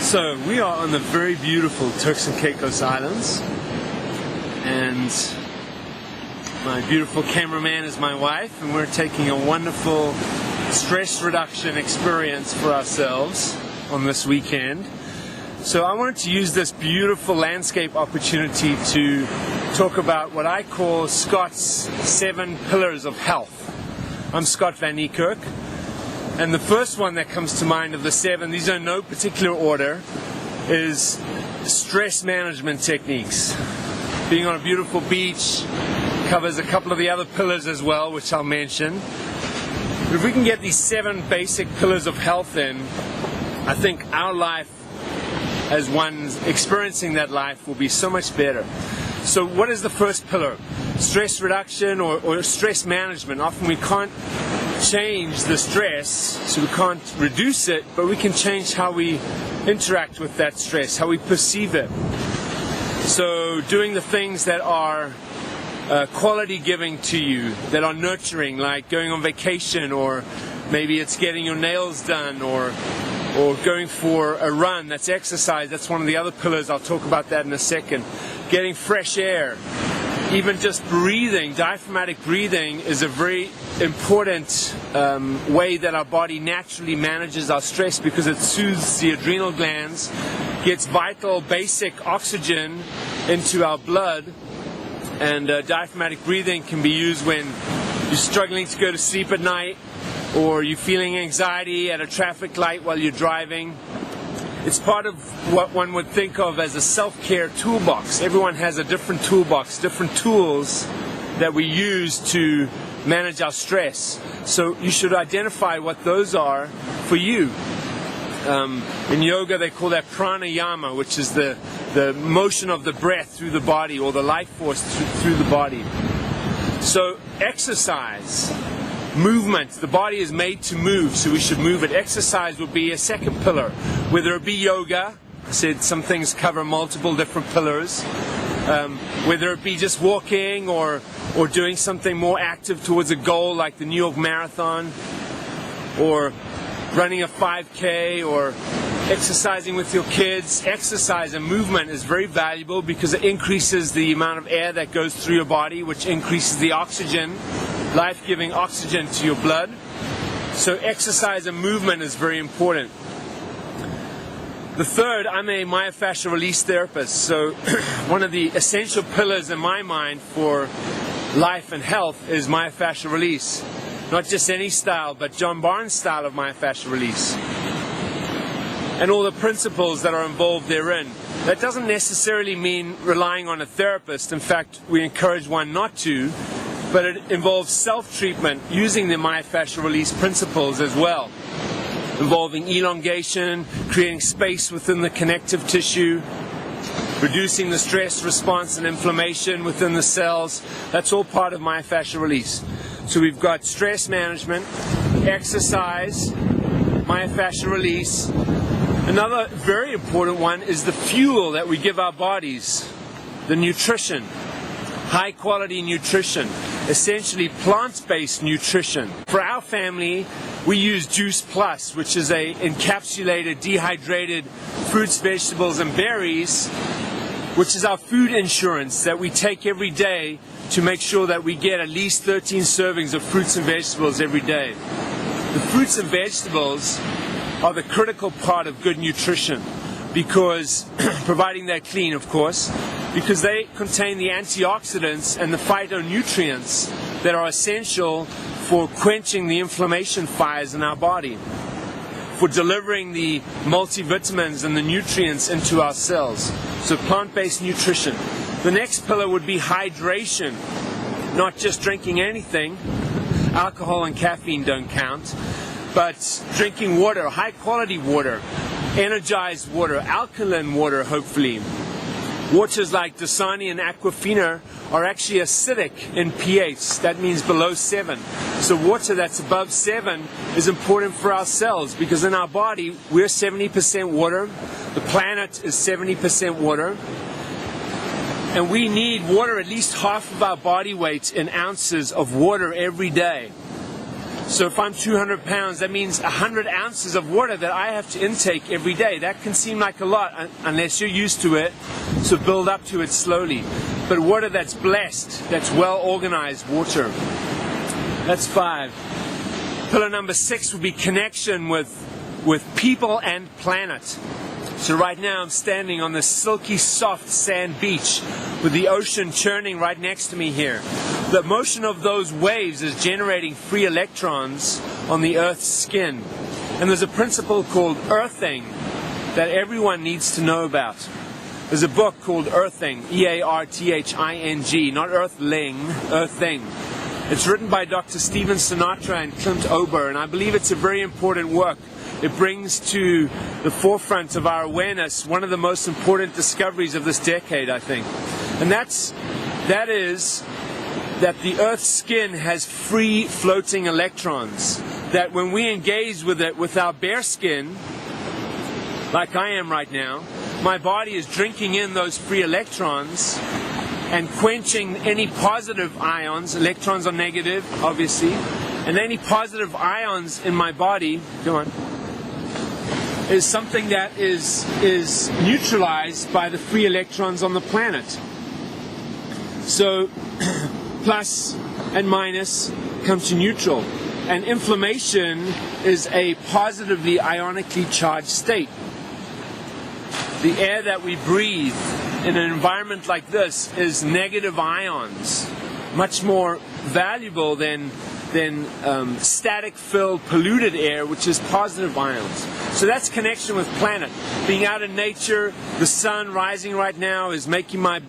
So we are on the very beautiful Turks and Caicos Islands, and my beautiful cameraman is my wife, and we're taking a wonderful stress reduction experience for ourselves on this weekend. So I wanted to use this beautiful landscape opportunity to talk about what I call Scott's 7 pillars of health. I'm Scott Van Niekerk, and the first one that comes to mind of the 7, these are in no particular order, is stress management techniques. Being on a beautiful beach covers a couple of the other pillars as well, which I'll mention. But if we can get these 7 basic pillars of health in, I think our life as one experiencing that life will be so much better. So what is the first pillar? Stress reduction or stress management. Often we can't change the stress, so we can't reduce it, but we can change how we interact with that stress, how we perceive it. So doing the things that are quality giving to you, that are nurturing, like going on vacation, or maybe it's getting your nails done, or going for a run. That's exercise. That's one of the other pillars. I'll talk about that in a second. Getting fresh air, even just breathing. Diaphragmatic breathing is a very important way that our body naturally manages our stress, because it soothes the adrenal glands, gets vital basic oxygen into our blood. And diaphragmatic breathing can be used when you're struggling to go to sleep at night, or you're feeling anxiety at a traffic light while you're driving. It's part of what one would think of as a self-care toolbox. Everyone has a different toolbox, different tools that we use to manage our stress. So you should identify what those are for you. In yoga they call that pranayama, which is the motion of the breath through the body, or the life force through the body. So exercise, movement. The body is made to move, so we should move it. Exercise would be a second pillar, whether it be yoga. I said some things cover multiple different pillars. Whether it be just walking or doing something more active towards a goal, like the New York Marathon, or running a 5K, or exercising with your kids. Exercise and movement is very valuable because it increases the amount of air that goes through your body, which increases the oxygen, life-giving oxygen to your blood. So exercise and movement is very important. The third, I'm a myofascial release therapist, so one of the essential pillars in my mind for life and health is myofascial release. Not just any style, but John Barnes' style of myofascial release, and all the principles that are involved therein. That doesn't necessarily mean relying on a therapist. In fact, we encourage one not to, but it involves self-treatment using the myofascial release principles as well, involving elongation, creating space within the connective tissue, reducing the stress response and inflammation within the cells. That's all part of myofascial release. So we've got stress management, exercise, myofascial release. Another very important one is the fuel that we give our bodies, the nutrition, high quality nutrition, essentially plant-based nutrition. For our family, we use Juice Plus, which is a encapsulated, dehydrated fruits, vegetables, and berries, which is our food insurance that we take every day to make sure that we get at least 13 servings of fruits and vegetables every day. The fruits and vegetables are the critical part of good nutrition, because, providing they're clean of course, because they contain the antioxidants and the phytonutrients that are essential for quenching the inflammation fires in our body, for delivering the multivitamins and the nutrients into our cells. So plant-based nutrition. The next pillar would be hydration. Not just drinking anything. Alcohol and caffeine don't count. But drinking water, high quality water, energized water, alkaline water hopefully. Waters like Dasani and Aquafina are actually acidic in pH. That means below 7. So water that's above 7 is important for our cells, because in our body we're 70% water. The planet is 70% water. And we need water, at least half of our body weight in ounces of water every day. So if I'm 200 pounds, that means 100 ounces of water that I have to intake every day. That can seem like a lot unless you're used to it, so build up to it slowly. But water that's blessed, that's well organized water. That's 5. Pillar number 6 would be connection with people and planet. So right now I'm standing on this silky soft sand beach with the ocean churning right next to me here. The motion of those waves is generating free electrons on the Earth's skin. And there's a principle called earthing that everyone needs to know about. There's a book called Earthing, E-A-R-T-H-I-N-G, not Earthling, Earthing. It's written by Dr. Stephen Sinatra and Clint Ober, and I believe it's a very important work. It brings to the forefront of our awareness one of the most important discoveries of this decade, I think. And that is that the Earth's skin has free floating electrons. That when we engage with it with our bare skin, like I am right now, my body is drinking in those free electrons and quenching any positive ions. Electrons are negative, obviously, and any positive ions in my body, come on, is something that is neutralized by the free electrons on the planet. So plus and minus come to neutral, and inflammation is a positively ionically charged state. The air that we breathe in an environment like this is negative ions, much more valuable than static-filled polluted air, which is positive ions. So that's connection with planet. Being out in nature, the sun rising right now is making my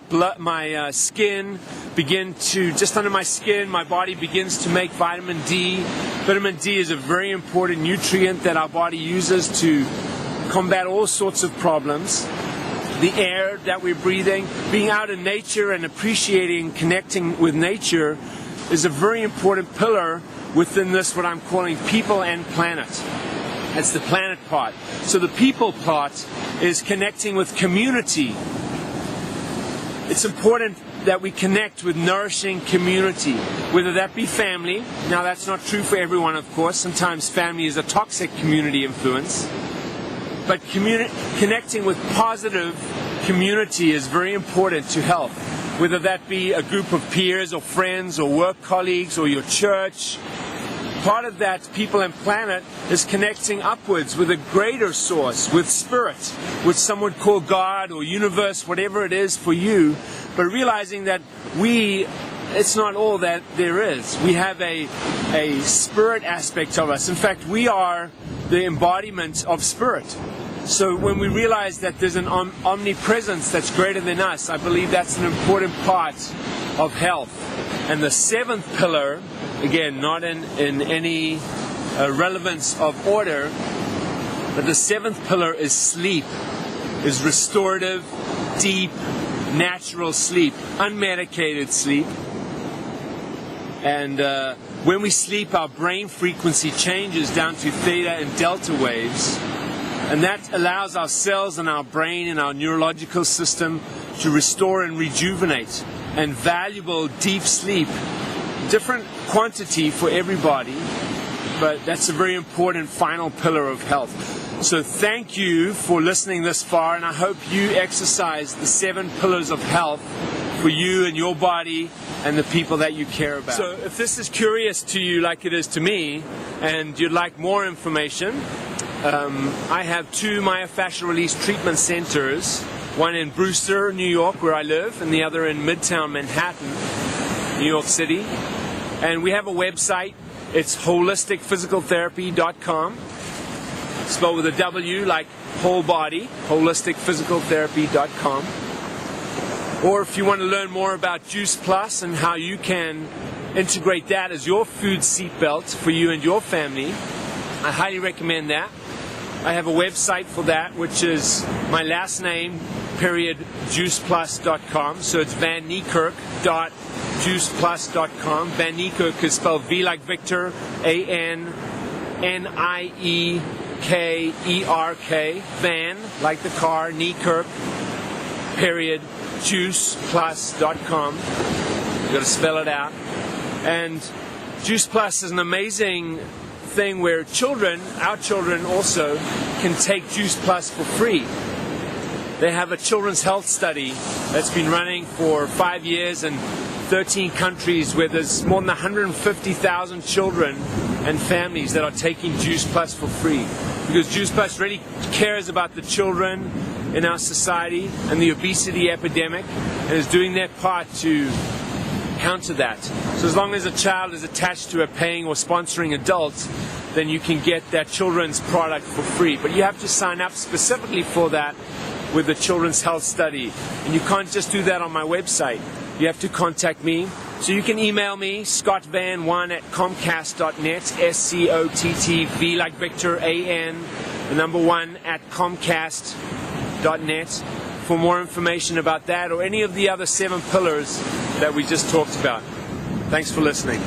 skin begin to, just under my skin, my body begins to make vitamin D. Vitamin D is a very important nutrient that our body uses to combat all sorts of problems. The air that we're breathing, being out in nature and appreciating, connecting with nature is a very important pillar within this, what I'm calling people and planet. That's the planet part. So the people part is connecting with community. It's important that we connect with nourishing community, whether that be family. Now that's not true for everyone, of course. Sometimes family is a toxic community influence. But connecting with positive community is very important to health. Whether that be a group of peers or friends or work colleagues or your church. Part of that people and planet is connecting upwards with a greater source, with spirit, which some would call God or universe, whatever it is for you, but realizing that it's not all that there is. We have a spirit aspect of us. In fact, we are the embodiment of spirit. So when we realize that there's an omnipresence that's greater than us, I believe that's an important part of health. And the 7th pillar, again, not in any relevance of order, but the 7th pillar is sleep, is restorative, deep, natural sleep, unmedicated sleep. And when we sleep, our brain frequency changes down to theta and delta waves. And that allows our cells and our brain and our neurological system to restore and rejuvenate. And valuable deep sleep, different quantity for everybody, but that's a very important final pillar of health. So thank you for listening this far, and I hope you exercise the 7 pillars of health for you and your body and the people that you care about. So if this is curious to you like it is to me, and you'd like more information, I have 2 myofascial release treatment centers, one in Brewster, New York, where I live, and the other in Midtown Manhattan, New York City. And we have a website. It's holisticphysicaltherapy.com, spelled with a W, like whole body, holisticphysicaltherapy.com. Or if you want to learn more about Juice Plus and how you can integrate that as your food seatbelt for you and your family, I highly recommend that. I have a website for that, which is my last name, juiceplus.com. So it's vanniekerk.juiceplus.com. Van Niekerk is spelled V like Victor, A-N-N-I-E-K-E-R-K. Van, like the car, Niekerk, juiceplus.com. You've got to spell it out. And Juice Plus is an amazing thing where our children also can take Juice Plus for free. They have a children's health study that's been running for 5 years in 13 countries where there's more than 150,000 children and families that are taking Juice Plus for free. Because Juice Plus really cares about the children in our society and the obesity epidemic and is doing their part to counter that. So as long as a child is attached to a paying or sponsoring adult, then you can get that children's product for free. But you have to sign up specifically for that with the Children's Health Study. And you can't just do that on my website. You have to contact me. So you can email me, scottvan1@comcast.net, SCOTTV like Victor, AN, the number 1 at comcast.net for more information about that or any of the other 7 pillars that we just talked about. Thanks for listening.